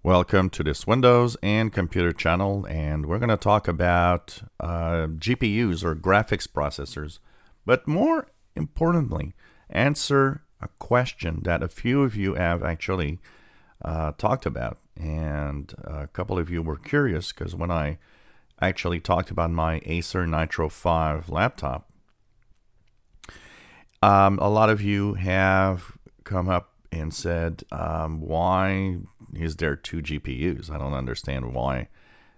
Welcome to this Windows and computer channel, and we're going to talk about GPUs or graphics processors, but more importantly, answer a question that a few of you have actually talked about, and a couple of you were curious because when I actually talked about my Acer Nitro 5 laptop, a lot of you have come up and said, why is there two GPUs? I don't understand why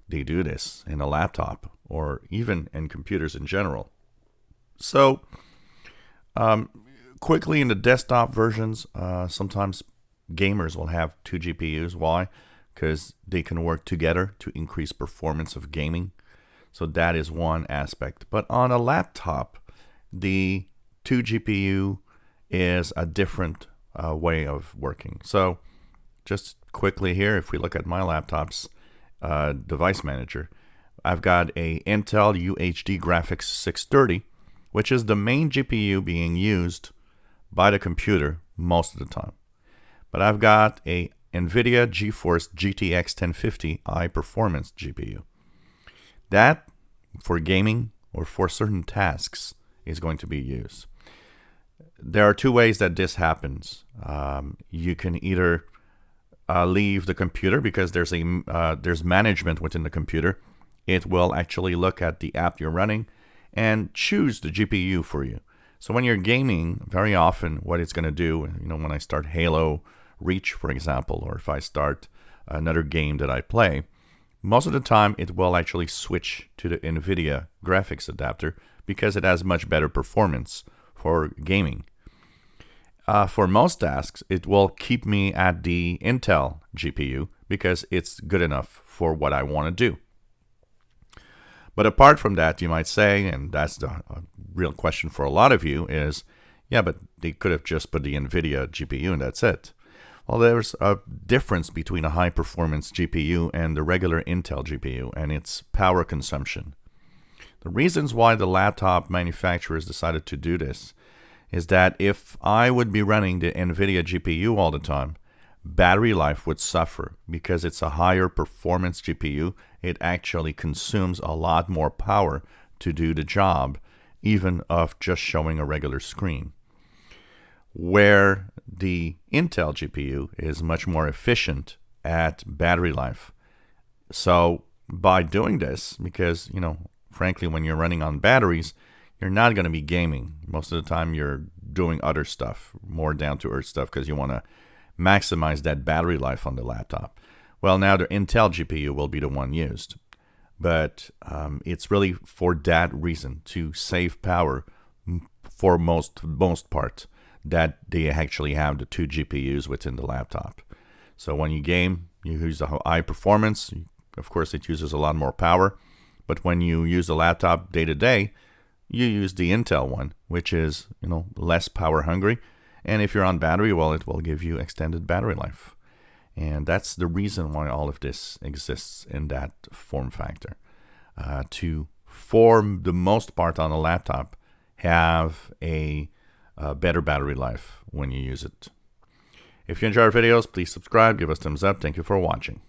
they do this in a laptop or even in computers in general. So, quickly in the desktop versions, sometimes gamers will have two GPUs. Why? Because they can work together to increase performance of gaming. So that is one aspect. But on a laptop, the 2 GPU is a different way of working. So just quickly here, if we look at my laptop's device manager, I've got a Intel UHD Graphics 630, which is the main GPU being used by the computer most of the time. But I've got a NVIDIA GeForce GTX 1050 high performance GPU. That, for gaming or for certain tasks, is going to be used. There are two ways that this happens. You can either leave the computer because there's management within the computer. It will actually look at the app you're running and choose the GPU for you. So when you're gaming, very often what it's going to do, when I start Halo Reach, for example, or if I start another game that I play, most of the time it will actually switch to the NVIDIA graphics adapter because it has much better performance for gaming. For most tasks, it will keep me at the Intel GPU because it's good enough for what I want to do. But apart from that, you might say, and that's the real question for a lot of you, is, yeah, but they could have just put the NVIDIA GPU and that's it. Well, there's a difference between a high-performance GPU and the regular Intel GPU, and it's power consumption. The reasons why the laptop manufacturers decided to do this is that if I would be running the NVIDIA GPU all the time, battery life would suffer because it's a higher performance GPU. It actually consumes a lot more power to do the job, even of just showing a regular screen. Where the Intel GPU is much more efficient at battery life. So by doing this, because, frankly, when you're running on batteries, you're not going to be gaming. Most of the time you're doing other stuff, more down-to-earth stuff, because you want to maximize that battery life on the laptop. Well, now the Intel GPU will be the one used. But it's really for that reason, to save power for most part, that they actually have the two GPUs within the laptop. So when you game, you use the high performance. Of course, it uses a lot more power. But when you use the laptop day to day, you use the Intel one, which is, less power hungry. And if you're on battery, well, it will give you extended battery life. And that's the reason why all of this exists in that form factor. To, for the most part on a laptop, have a better battery life when you use it. If you enjoy our videos, please subscribe, give us thumbs up. Thank you for watching.